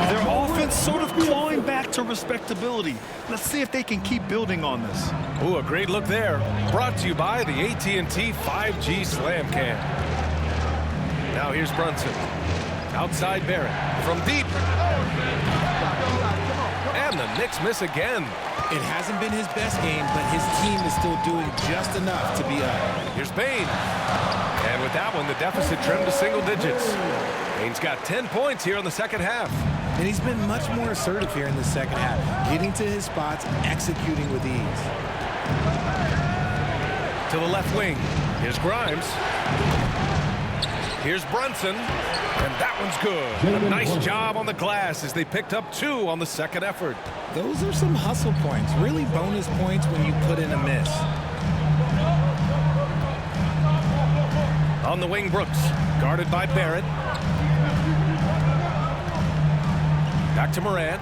Their offense sort of clawing back to respectability. Let's see if they can keep building on this. Ooh, a great look there. Brought to you by the AT&T 5G Slam Cam. Now here's Brunson. Outside Barrett. From deep. And the Knicks miss again. It hasn't been his best game, but his team is still doing just enough to be up. Here's Payne. And with that one, the deficit trimmed to single digits. Payne's got 10 points here in the second half. And he's been much more assertive here in the second half, getting to his spots, executing with ease. To the left wing. Here's Grimes. Here's Brunson. And that one's good. A nice job on the glass as they picked up 2 on the second effort. Those are some hustle points, really bonus points when you put in a miss. On the wing, Brooks, guarded by Barrett. Back to Morant.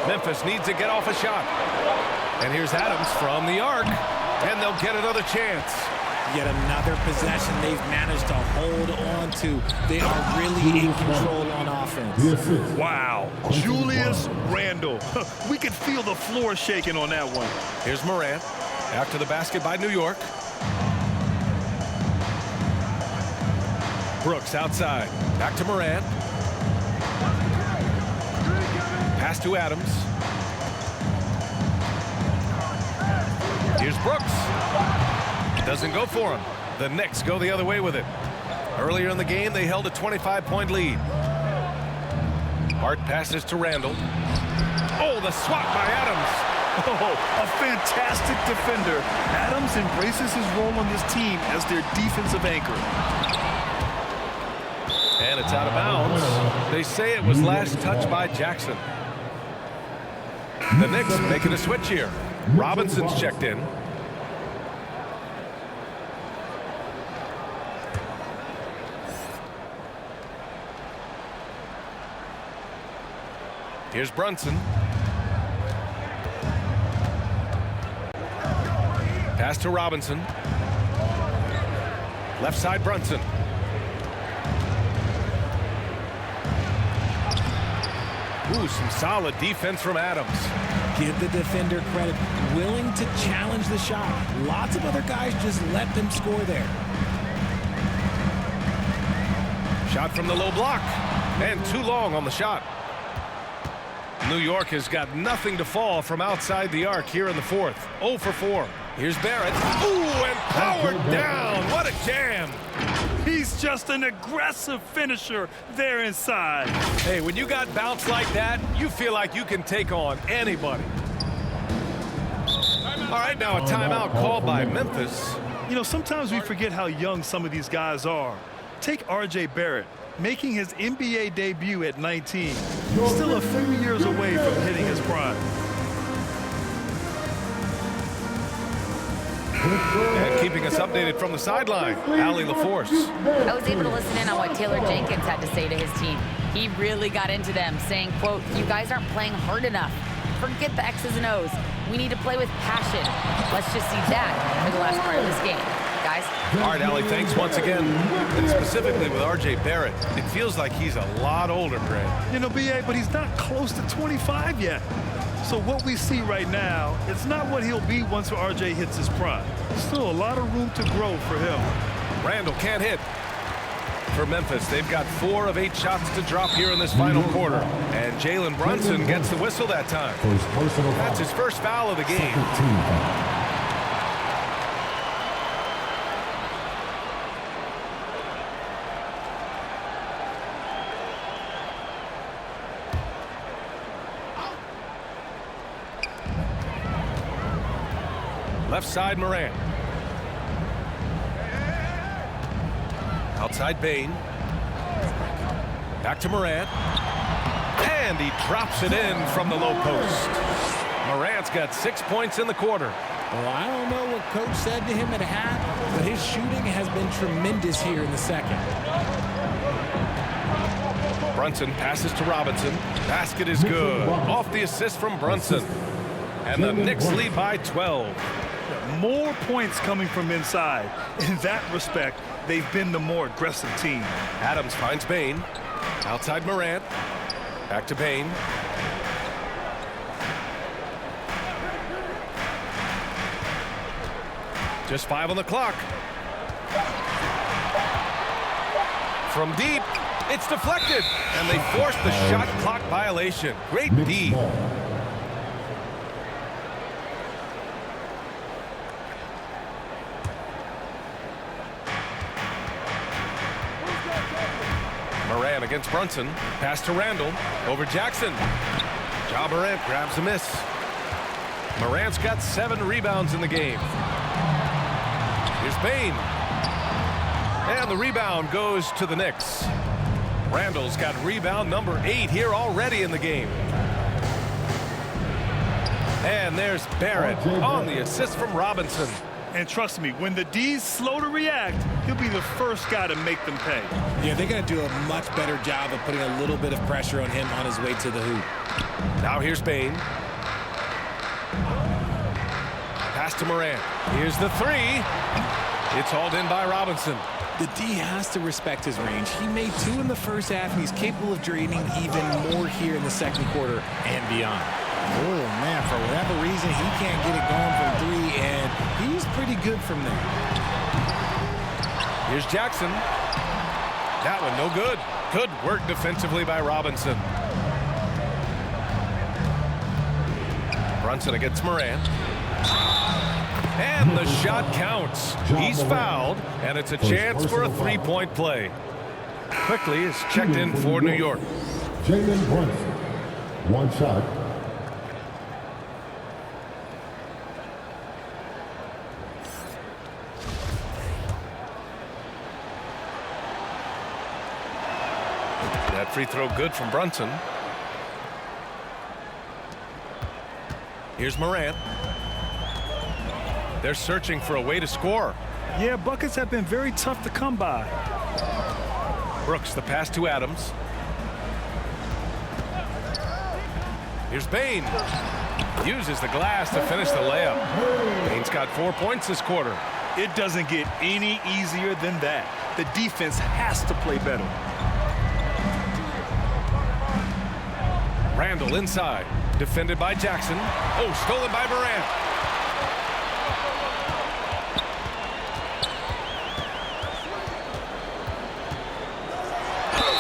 Memphis needs to get off a shot. And here's Adams from the arc. And they'll get another chance. Yet another possession they've managed to hold on to. They are really in control on offense. Wow. Julius Randle. We could feel the floor shaking on that one. Here's Morant. After the basket by New York. Brooks outside. Back to Morant. Pass to Adams. Here's Brooks. Doesn't go for him. The Knicks go the other way with it. Earlier in the game, they held a 25-point lead. Hart passes to Randall. Oh, the swat by Adams. Oh, a fantastic defender. Adams embraces his role on this team as their defensive anchor. And it's out of bounds. They say it was last touched by Jackson. The Knicks making a switch here. Robinson's checked in. Here's Brunson. Pass to Robinson. Left side Brunson. Ooh, some solid defense from Adams. Give the defender credit. Willing to challenge the shot. Lots of other guys just let them score there. Shot from the low block. And too long on the shot. New York has got nothing to fall from outside the arc here in the fourth. 0 for 4. Here's Barrett. Ooh, and powered down. What a jam. He's just an aggressive finisher there inside. Hey, when you got bounce like that, you feel like you can take on anybody. All right, now a timeout called by Memphis. You know, sometimes we forget how young some of these guys are. Take R.J. Barrett, making his NBA debut at 19. Still a few years away from hitting his prime. And keeping us updated from the sideline, Allie LaForce. I was able to listen in on what Taylor Jenkins had to say to his team. He really got into them, saying, quote, "You guys aren't playing hard enough. Forget the X's and O's. We need to play with passion. Let's just see that for the last part of this game, guys." All right, Allie, thanks once again. And specifically with R.J. Barrett, it feels like he's a lot older, Greg. You know, B.A., but he's not close to 25 yet. So what we see right now, it's not what he'll be once R.J. hits his prime. Still a lot of room to grow for him. Randall can't hit. For Memphis, they've got 4 of 8 shots to drop here in this final quarter. And Jalen Brunson gets the whistle that time. That's his first foul of the game. Left side, Morant. Outside, Bain. Back to Morant. And he drops it in from the low post. Morant's got 6 points in the quarter. Well, I don't know what coach said to him at half, but his shooting has been tremendous here in the second. Brunson passes to Robinson. Basket is good. Off the assist from Brunson. And the Knicks lead by 12. More points coming from inside. In that respect, they've been the more aggressive team. Adams finds Bain. Outside Morant. Back to Bain. Just 5 on the clock. From deep, it's deflected. And they force the shot clock violation. Great D. Morant against Brunson. Pass to Randall. Over Jackson. Ja Morant grabs a miss. Morant's got 7 rebounds in the game. Here's Bain. And the rebound goes to the Knicks. Randall's got rebound number 8 here already in the game. And there's Barrett on the assist from Robinson. And trust me, when the D's slow to react, he'll be the first guy to make them pay. Yeah, they're going to do a much better job of putting a little bit of pressure on him on his way to the hoop. Now here's Bain. Pass to Morant. Here's the 3. It's hauled in by Robinson. The D has to respect his range. He made 2 in the first half, and he's capable of draining even more here in the second quarter and beyond. Oh, man, for whatever reason, he can't get it going from 3, and he's pretty good from there. Here's Jackson. That one no good. Good work defensively by Robinson. Brunson against Morant. And the shot counts. He's fouled, and it's a chance for a three-point play. Quickly is checked in for New York. Jalen Brunson. One shot. That free throw good from Brunson. Here's Morant. They're searching for a way to score. Yeah, buckets have been very tough to come by. Brooks, the pass to Adams. Here's Bain. Uses the glass to finish the layup. Bain's got 4 points this quarter. It doesn't get any easier than that. The defense has to play better. Randall inside. Defended by Jackson. Oh, stolen by Morant.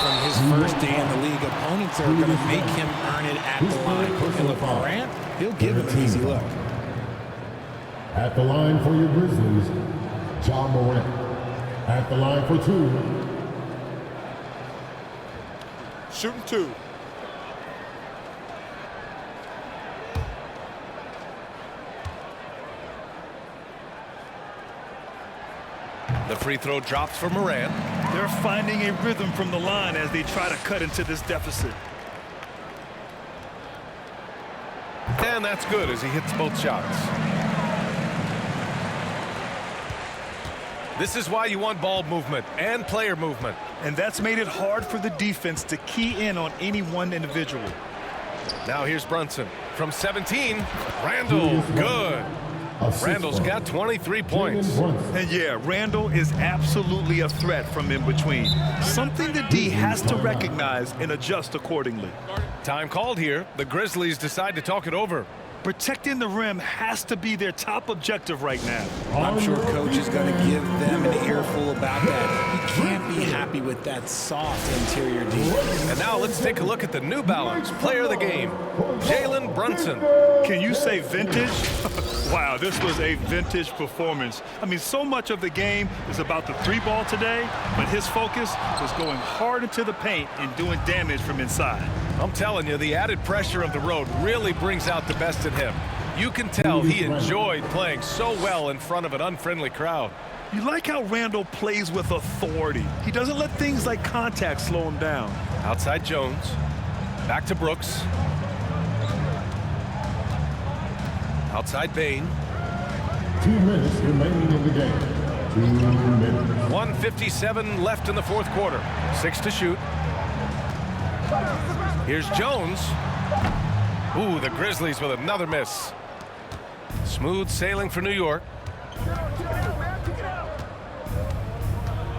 From his first day in the league, opponents are going to make him earn it at the line. And look, Morant, he'll give him an easy look. At the line for your Grizzlies, John Morant. At the line for two. Shooting two. The free throw drops for Morant. They're finding a rhythm from the line as they try to cut into this deficit. And that's good as he hits both shots. This is why you want ball movement and player movement. And that's made it hard for the defense to key in on any one individual. Now here's Brunson. From 17, Randall, good. Randall's got 23 points. And yeah, Randall is absolutely a threat from in between. Something the D has to recognize and adjust accordingly. Time called here. The Grizzlies decide to talk it over. Protecting the rim has to be their top objective right now. I'm sure coach is going to give them an earful about that. You can't be happy with that soft interior defense. And now let's take a look at the New Balance player of the game, Jalen Brunson. Can you say vintage? Wow, this was a vintage performance. I mean, so much of the game is about the three ball today, but his focus was going hard into the paint and doing damage from inside. I'm telling you, the added pressure of the road really brings out the best in him. You can tell he enjoyed playing so well in front of an unfriendly crowd. You like how Randall plays with authority. He doesn't let things like contact slow him down. Outside Jones. Back to Brooks. Outside Bain. 2 minutes remaining in the game. 2 minutes. 1:57 left in the fourth quarter. 6 to shoot. Here's Jones. Ooh, the Grizzlies with another miss. Smooth sailing for New York.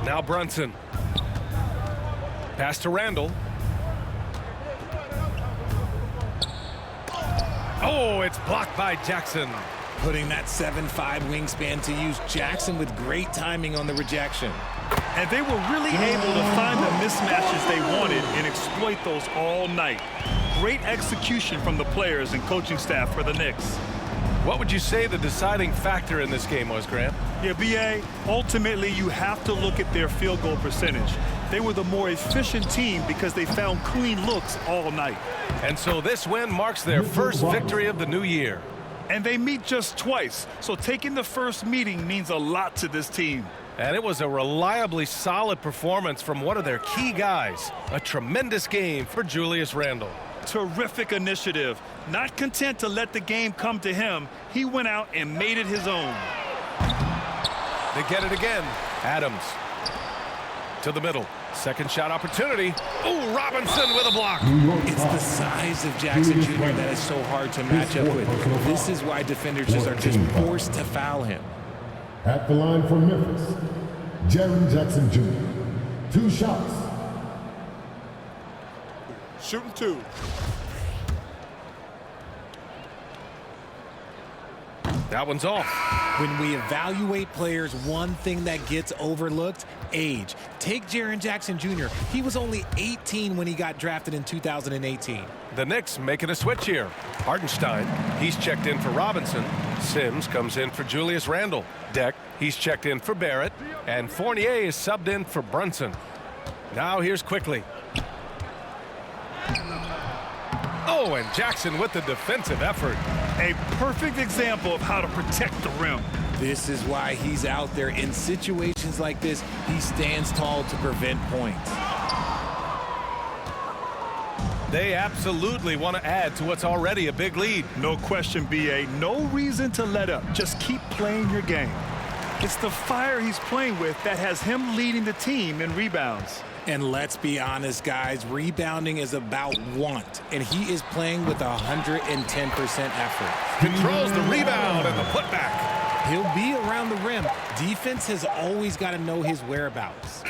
Now Brunson. Pass to Randall. Oh, it's blocked by Jackson. Putting that 7'5" wingspan to use. Jackson with great timing on the rejection. And they were really able to find the mismatches they wanted and exploit those all night. Great execution from the players and coaching staff for the Knicks. What would you say the deciding factor in this game was, Grant? Yeah, B.A., ultimately you have to look at their field goal percentage. They were the more efficient team because they found clean looks all night. And so this win marks their first victory of the new year. And they meet just twice, so taking the first meeting means a lot to this team. And it was a reliably solid performance from one of their key guys. A tremendous game for Julius Randle. Terrific initiative. Not content to let the game come to him, he went out and made it his own. They get it again. Adams to the middle. Second shot opportunity. Oh, Robinson with a block. It's the size of Jackson Jr. that is so hard to match up with. This is why defenders just are just forced to foul him. At the line for Memphis, Jaren Jackson Jr. 2 shots. Shooting two. That one's off. When we evaluate players, one thing that gets overlooked, age. Take Jaren Jackson Jr. He was only 18 when he got drafted in 2018. The Knicks making a switch here. Hartenstein, he's checked in for Robinson. Sims comes in for Julius Randle. Deck, he's checked in for Barrett. And Fournier is subbed in for Brunson. Now here's Quickly. Oh, and Jackson with the defensive effort. A perfect example of how to protect the rim. This is why he's out there. In situations like this, he stands tall to prevent points. They absolutely want to add to what's already a big lead. No question, B.A. No reason to let up. Just keep playing your game. It's the fire he's playing with that has him leading the team in rebounds. And let's be honest, guys, rebounding is about want, and he is playing with 110% effort. Controls the rebound and the putback. He'll be around the rim. Defense has always got to know his whereabouts.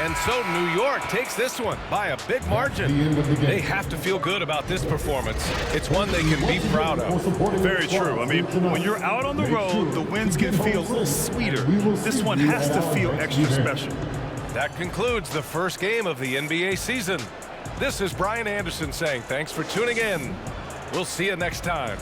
And so New York takes this one by a big margin. They have to feel good about this performance. It's one they can be proud of. Very true. I mean, when you're out on the road, the wins can feel a little sweeter. This one has to feel extra special. That concludes the first game of the NBA season. This is Brian Anderson saying thanks for tuning in. We'll see you next time.